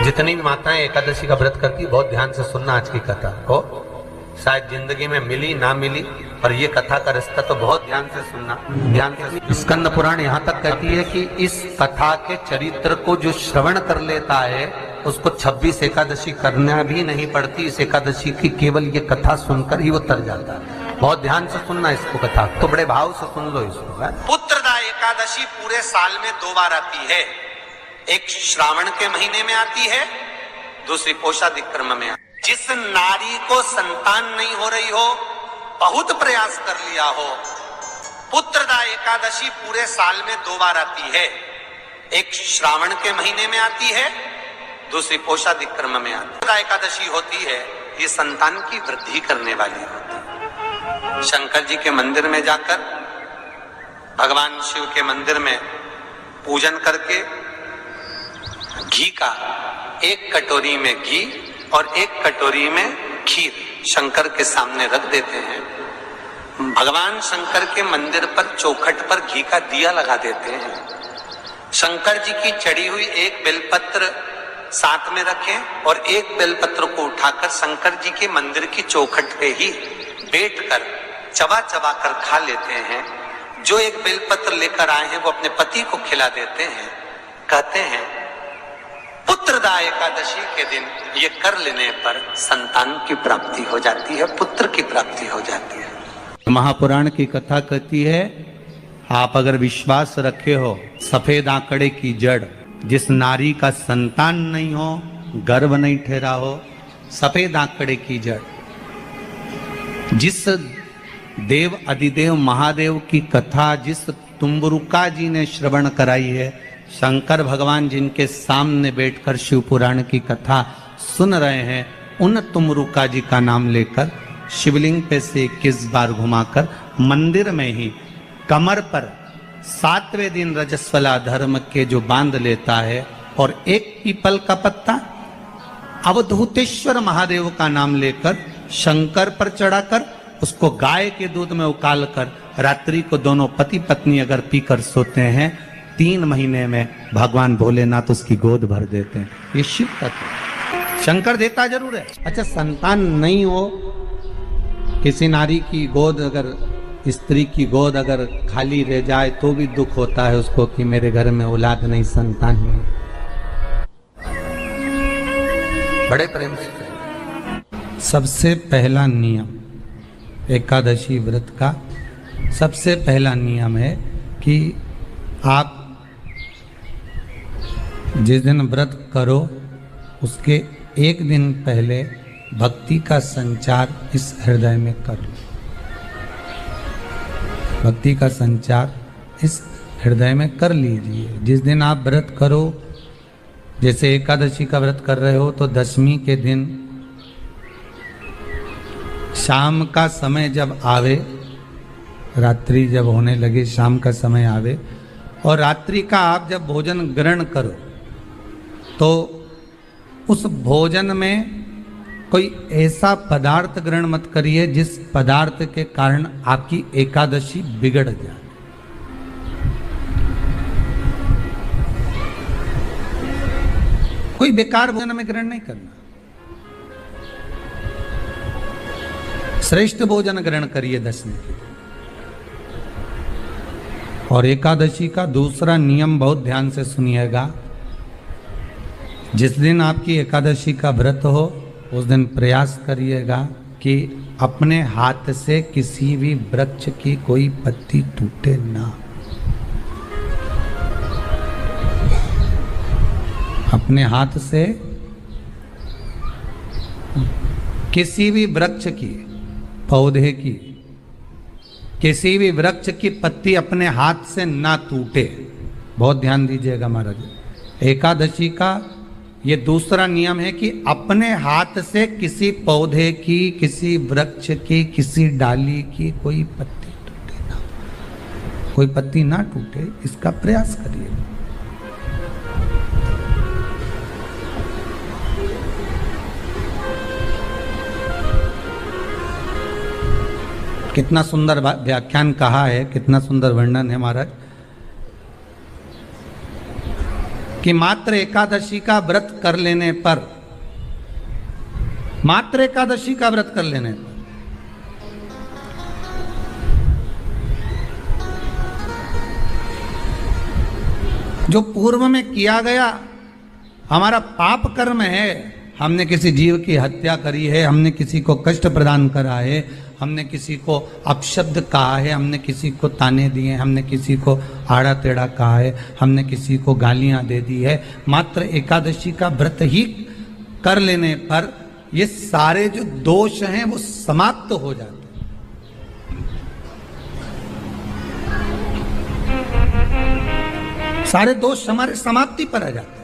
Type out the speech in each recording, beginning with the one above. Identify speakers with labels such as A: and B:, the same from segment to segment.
A: जितनी भी माताएं एकादशी का व्रत करती, बहुत ध्यान से सुनना आज की कथा को। शायद जिंदगी में मिली ना मिली, पर ये कथा का रिश्ता तो बहुत ध्यान से सुनना। ध्यान से स्कंद पुराण यहाँ तक कहती है कि इस कथा के चरित्र को जो श्रवण कर लेता है उसको 26 एकादशी करना भी नहीं पड़ती। इस एकादशी की केवल ये कथा सुनकर ही वो तर जाता है। बहुत ध्यान से सुनना इसको, कथा तो बड़े भाव से सुन लो इसको।
B: पुत्रदा एकादशी पूरे साल में 2 बार आती है। एक श्रावण के महीने में आती है, दूसरी पोषादिक्रम में। जिस नारी को संतान नहीं हो रही हो, बहुत प्रयास कर लिया हो, पुत्रदा एकादशी पूरे साल में 2 बार आती है। एक श्रावण के महीने में आती है, दूसरी पोषादिक्रम में आती है। पुत्रदा एकादशी होती है, ये संतान की वृद्धि करने वाली होती है। शंकर जी के मंदिर में जाकर, भगवान शिव के मंदिर में पूजन करके घी का 1 कटोरी में घी और 1 कटोरी में खीर शंकर के सामने रख देते हैं। भगवान शंकर के मंदिर पर चौखट पर घी का दिया लगा देते हैं। शंकर जी की चढ़ी हुई 1 बेलपत्र साथ में रखें और 1 बेलपत्र को उठाकर शंकर जी के मंदिर की चौखट पे ही बैठकर चबा चबा कर खा लेते हैं। जो 1 बेलपत्र लेकर आए हैं वो अपने पति को खिला देते हैं। कहते हैं पुत्रदा एकादशी के दिन ये कर लेने पर संतान की प्राप्ति हो जाती है, पुत्र की प्राप्ति हो जाती है।
A: महापुराण की कथा कहती है, आप अगर विश्वास रखे हो, सफेद आंकड़े की जड़, जिस नारी का संतान नहीं हो, गर्भ नहीं ठहरा हो, सफेद आंकड़े की जड़, जिस देव अधिदेव महादेव की कथा जिस तुम्बरुका जी ने श्रवण कराई है, शंकर भगवान जिनके सामने बैठकर शिव पुराण की कथा सुन रहे हैं, उन तुमरुका जी का नाम लेकर शिवलिंग पे से 21 बार घुमाकर मंदिर में ही कमर पर 7वें दिन रजस्वला धर्म के जो बांध लेता है और 1 पीपल का पत्ता अवधूतेश्वर महादेव का नाम लेकर शंकर पर चढ़ाकर उसको गाय के दूध में उकाल कर रात्रि को दोनों पति पत्नी अगर पीकर सोते हैं, 3 महीने में भगवान भोलेनाथ उसकी गोद भर देते हैं। ये शिव तत्व शंकर देता जरूर है। अच्छा, संतान नहीं हो, किसी नारी की गोद, अगर स्त्री की गोद अगर खाली रह जाए तो भी दुख होता है उसको कि मेरे घर में औलाद नहीं, संतान नहीं। बड़े प्रेम से सबसे पहला नियम एकादशी व्रत का, सबसे पहला नियम है कि आप जिस दिन व्रत करो उसके 1 दिन पहले भक्ति का संचार इस हृदय में कर लो। भक्ति का संचार इस हृदय में कर लीजिए। जिस दिन आप व्रत करो, जैसे एकादशी का व्रत कर रहे हो तो 10वीं के दिन शाम का समय जब आवे, रात्रि जब होने लगे, शाम का समय आवे और रात्रि का आप जब भोजन ग्रहण करो तो उस भोजन में कोई ऐसा पदार्थ ग्रहण मत करिए जिस पदार्थ के कारण आपकी एकादशी बिगड़ जाए। कोई बेकार भोजन में ग्रहण नहीं करना, श्रेष्ठ भोजन ग्रहण करिए 10वीं के। और एकादशी का दूसरा नियम बहुत ध्यान से सुनिएगा। जिस दिन आपकी एकादशी का व्रत हो उस दिन प्रयास करिएगा कि अपने हाथ से किसी भी वृक्ष की कोई पत्ती टूटे ना। अपने हाथ से किसी भी वृक्ष की, पौधे की, किसी भी वृक्ष की पत्ती अपने हाथ से ना टूटे। बहुत ध्यान दीजिएगा महाराज। एकादशी का ये दूसरा नियम है कि अपने हाथ से किसी पौधे की, किसी वृक्ष की, किसी डाली की कोई पत्ती टूटे ना, कोई पत्ती ना टूटे, इसका प्रयास करिए। कितना सुंदर व्याख्यान कहा है, कितना सुंदर वर्णन है महाराज। कि मात्र एकादशी का व्रत कर लेने पर, मात्र एकादशी का व्रत कर लेने पर जो पूर्व में किया गया हमारा पाप कर्म है, हमने किसी जीव की हत्या करी है, हमने किसी को कष्ट प्रदान करा है, हमने किसी को अपशब्द कहा है, हमने किसी को ताने दिए, हमने किसी को आड़ा टेढ़ा कहा है, हमने किसी को गालियां दे दी है, मात्र एकादशी का व्रत ही कर लेने पर ये सारे जो दोष हैं वो समाप्त हो जाते हैं। सारे दोष हमारे समाप्ति पर आ जाते हैं।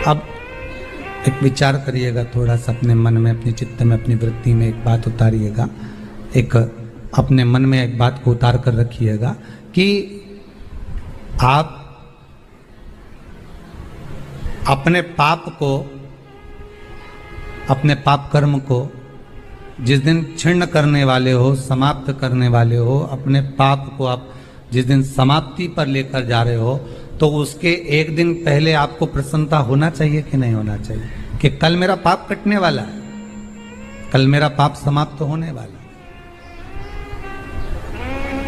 A: अब एक विचार करिएगा थोड़ा सा अपने मन में, अपने चित्त में, अपनी वृत्ति में एक बात उतारिएगा, एक अपने मन में एक बात को उतार कर रखिएगा कि आप अपने पाप को, अपने पाप कर्म को जिस दिन छिन्न करने वाले हो, समाप्त करने वाले हो, अपने पाप को आप जिस दिन समाप्ति पर लेकर जा रहे हो, तो उसके एक दिन पहले आपको प्रसन्नता होना चाहिए कि नहीं होना चाहिए कि कल मेरा पाप कटने वाला है, कल मेरा पाप समाप्त होने वाला है,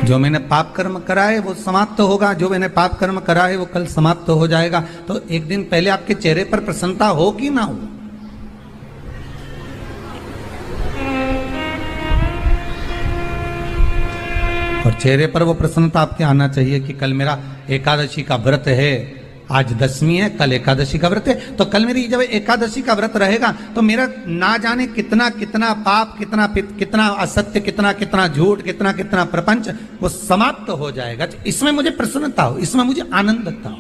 A: जो मैंने पाप कर्म करा है वो समाप्त होगा, जो मैंने पाप कर्म करा है वो कल समाप्त हो जाएगा। तो एक दिन पहले आपके चेहरे पर प्रसन्नता हो कि ना हो? और चेहरे पर वो प्रसन्नता आपके आना चाहिए कि कल मेरा एकादशी का व्रत है, आज दशमी है, कल एकादशी का व्रत है, तो कल मेरी जब एकादशी का व्रत रहेगा तो मेरा ना जाने कितना कितना पाप, कितना असत्य, कितना झूठ, कितना प्रपंच वो समाप्त हो जाएगा। तो इसमें मुझे प्रसन्नता हो, इसमें मुझे आनंदता हो।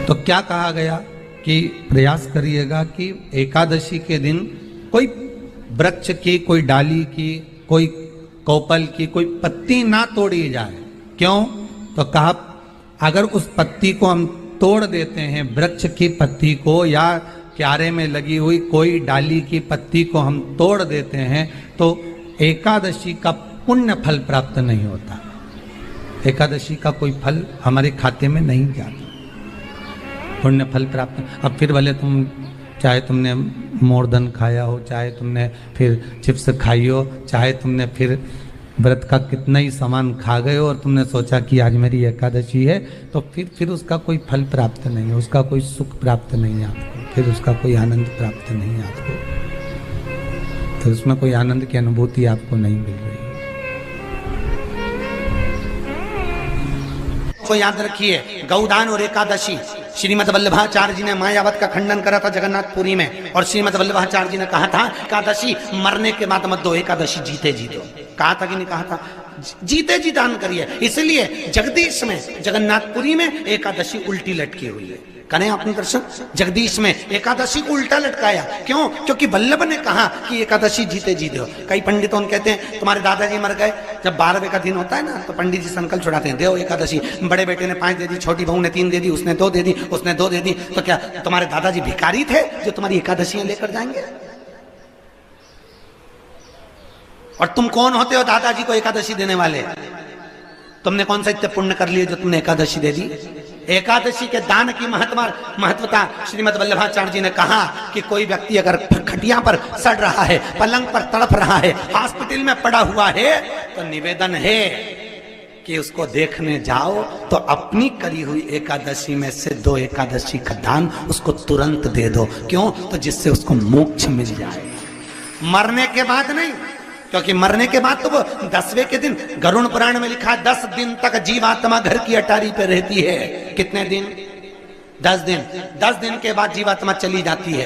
A: तो क्या कहा गया कि प्रयास करिएगा कि एकादशी के दिन कोई वृक्ष की, कोई डाली की, कोई कोपल की कोई पत्ती ना तोड़ी जाए। क्यों? तो कहा अगर उस पत्ती को हम तोड़ देते हैं, वृक्ष की पत्ती को या क्यारे में लगी हुई कोई डाली की पत्ती को हम तोड़ देते हैं, तो एकादशी का पुण्य फल प्राप्त नहीं होता, एकादशी का कोई फल हमारे खाते में नहीं जाता, पुण्य फल प्राप्त। अब फिर भले तुम चाहे तुमने मोरधन खाया हो, चाहे तुमने फिर चिप्स खाई हो, चाहे तुमने फिर व्रत का कितना ही सामान खा गए हो और तुमने सोचा कि आज मेरी एकादशी है, तो फिर उसका कोई फल प्राप्त नहीं है, उसका कोई सुख प्राप्त नहीं है आपको, फिर उसका कोई आनंद प्राप्त नहीं है आपको, फिर उसमें कोई आनंद की अनुभूति आपको नहीं मिल रही।
B: को याद रखिए, गौदान और एकादशी, श्रीमद वल्लभाचार्य जी ने मायावत का खंडन करा था जगन्नाथपुरी में, और श्रीमद वल्लभाचार्य जी ने कहा था एकादशी मरने के बाद मत दो, एकादशी जीते जी दो। कहा था कि नहीं कहा था? जीते जी दान करिए। इसलिए जगदीश में, जगन्नाथपुरी में एकादशी उल्टी लटकी हुई है। करें आपने दर्शन? जगदीश में एकादशी को उल्टा लटकाया। क्यों? क्योंकि वल्लभ ने कहा कि एकादशी जीते जी दो। कई पंडितों कहते हैं तुम्हारे दादाजी मर गए, जब 12वें का दिन होता है ना तो पंडित जी संकल्प छुड़ाते हैं, दो एकादशी। बड़े बेटे ने 5 दे दी, छोटी बहू ने 3 दे दी, उसने 2 दे दी, उसने 2 दे दी, तो क्या तुम्हारे दादाजी भिखारी थे जो तुम्हारी एकादशियां लेकर जाएंगे? और तुम कौन होते हो दादाजी को एकादशी देने वाले? तुमने कौन सा इतने पुण्य कर लिए जो तुमने एकादशी दे दी? एकादशी के दान की महत्वता श्रीमद वल्लभाचार्य जी ने कहा कि कोई व्यक्ति अगर खटिया पर सड़ रहा है, पलंग पर तड़प रहा है, हॉस्पिटल में पड़ा हुआ है, तो निवेदन है कि उसको देखने जाओ तो अपनी करी हुई एकादशी में से 2 एकादशी का दान उसको तुरंत दे दो। क्यों? तो जिससे उसको मोक्ष मिल जाए, मरने के बाद नहीं। क्योंकि मरने के बाद तो वो 10वें के दिन, गरुड़ पुराण में लिखा है 10 दिन तक जीवात्मा घर की अटारी पे रहती है। कितने दिन? 10 दिन। 10 दिन के बाद जीवात्मा चली जाती है।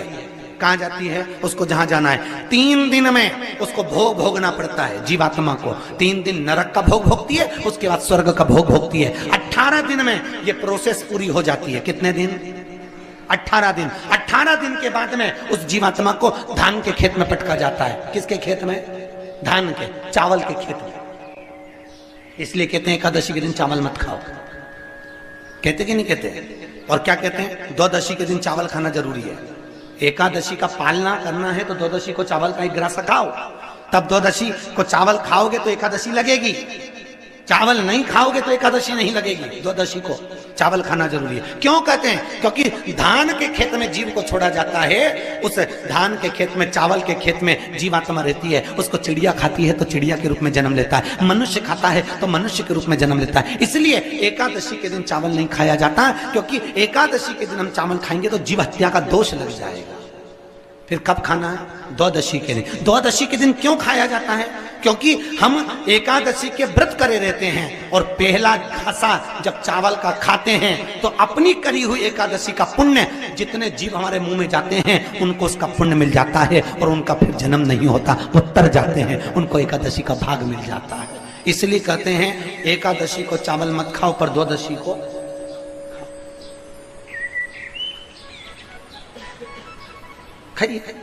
B: कहां जाती है? उसको जहां जाना है। 3 दिन में उसको भोग भोगना पड़ता है जीवात्मा को। 3 दिन नरक का भोग भोगती है, उसके बाद स्वर्ग का भोग भोगती है। 18 दिन में ये प्रोसेस पूरी हो जाती है। कितने दिन? 18 दिन। 18 दिन के बाद में उस जीवात्मा को धान के खेत में पटका जाता है। किसके खेत में? धान के, चावल के खेत में। इसलिए कहते हैं एकादशी के दिन चावल मत खाओ। कहते कि नहीं कहते? और क्या कहते हैं, द्वादशी के दिन चावल खाना जरूरी है। एकादशी का पालना करना है तो द्वादशी को चावल का एक गिरासा खाओ, तब द्वादशी को चावल खाओगे तो एकादशी लगेगी। चावल नहीं खाओगे तो एकादशी नहीं लगेगी। द्वादशी को चावल खाना जरूरी है। क्यों कहते हैं? क्योंकि धान के खेत में जीव को छोड़ा जाता है, उस धान के खेत में, चावल के खेत में जीवात्मा रहती है, उसको चिड़िया खाती है तो चिड़िया के रूप में जन्म लेता है, मनुष्य खाता है तो मनुष्य के रूप में जन्म लेता है। इसलिए एकादशी के दिन चावल नहीं खाया जाता, क्योंकि एकादशी के दिन हम चावल खाएंगे तो जीव हत्या का दोष लग जाएगा। फिर कब खाना है? द्वादशी के दिन। द्वादशी के दिन क्यों खाया जाता है? क्योंकि हम एकादशी के व्रत करे रहते हैं और पहला घासा जब चावल का खाते हैं तो अपनी करी हुई एकादशी का पुण्य जितने जीव हमारे मुंह में जाते हैं उनको उसका पुण्य मिल जाता है और उनका फिर जन्म नहीं होता, वो तर जाते हैं, उनको एकादशी का भाग मिल जाता है। इसलिए कहते हैं एकादशी को चावल मत खाओ पर द्वादशी को खाइए।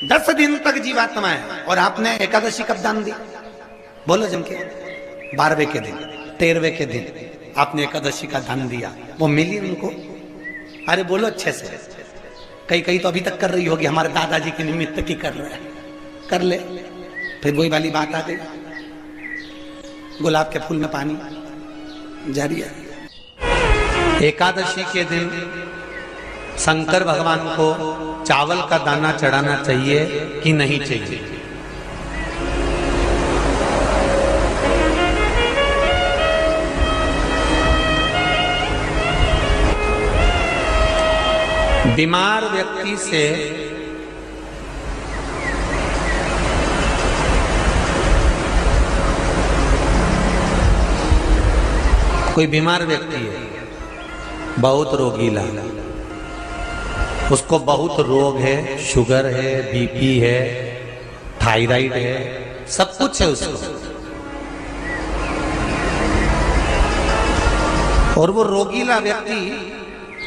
B: 10 दिन तक जीवात्मा है और आपने एकादशी कब दान दी? बोलो जम के। 12वें के दिन, 13वें के दिन आपने एकादशी का दान दिया, वो मिली उनको? अरे बोलो अच्छे से। कई तो अभी तक कर रही होगी, हमारे दादाजी के निमित्त की कर रहे हैं, कर ले। फिर वही वाली बात आ गई, गुलाब के फूल में पानी जारी है। एकादशी के दिन शंकर भगवान को चावल का दाना चढ़ाना चाहिए कि नहीं चाहिए? बीमार व्यक्ति से कोई बीमार व्यक्ति है, बहुत रोगीला, उसको बहुत रोग है, शुगर है, बीपी है, थायराइड है, सब कुछ है उसको, और वो रोगीला व्यक्ति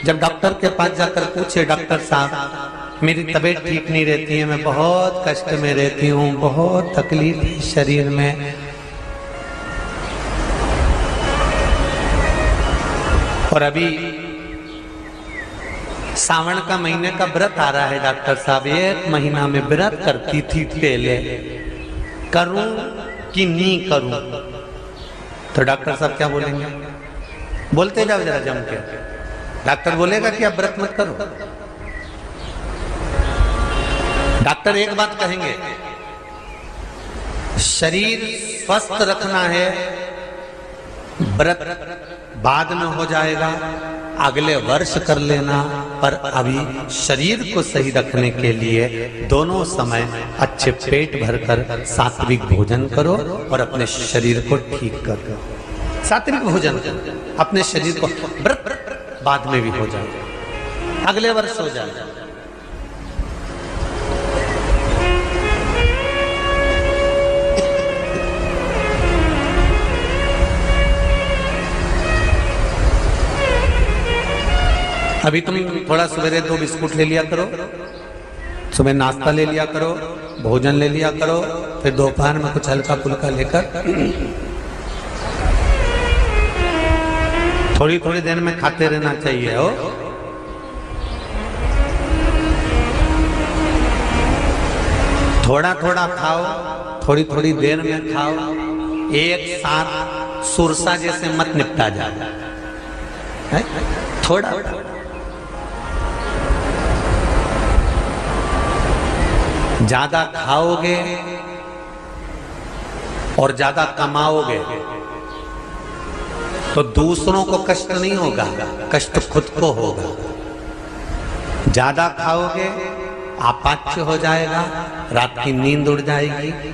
B: जब डॉक्टर के पास जाकर पूछे, डॉक्टर साहब मेरी तबीयत ठीक नहीं रहती है, मैं बहुत कष्ट में रहती हूँ, बहुत तकलीफ है शरीर में, और अभी सावन का महीने का व्रत आ रहा है डॉक्टर साहब, 1 महीना में व्रत करती थी पहले, करूं कि नहीं करूं? तो डॉक्टर साहब क्या बोलेंगे? बोलते जाओ जरा जम के। डॉक्टर बोलेगा कि आप व्रत मत करो। डॉक्टर एक बात कहेंगे, शरीर स्वस्थ रखना है, व्रत बाद में हो जाएगा, अगले वर्ष कर लेना, पर अभी शरीर को सही रखने के लिए दोनों समय अच्छे पेट भरकर सात्विक भोजन करो और अपने शरीर को ठीक करो। सात्विक भोजन अपने शरीर को, व्रत बाद में भी हो जाए, अगले वर्ष हो जाए। अभी तुम थोड़ा सवेरे 2 बिस्कुट ले लिया करो, सुबह नाश्ता ले लिया करो, भोजन ले लिया करो, फिर दोपहर में कुछ हल्का फुल्का लेकर थोड़ी थोड़ी देर में खाते रहना चाहिए। हो थोड़ा थोड़ा खाओ, थोड़ी थोड़ी देर में खाओ, एक साथ सुरसा जैसे मत निपटा जाए, थोड़ा ज्यादा खाओगे और ज्यादा कमाओगे तो दूसरों को कष्ट नहीं होगा, कष्ट खुद को होगा। ज्यादा खाओगे, अपाच्य हो जाएगा, रात की नींद उड़ जाएगी।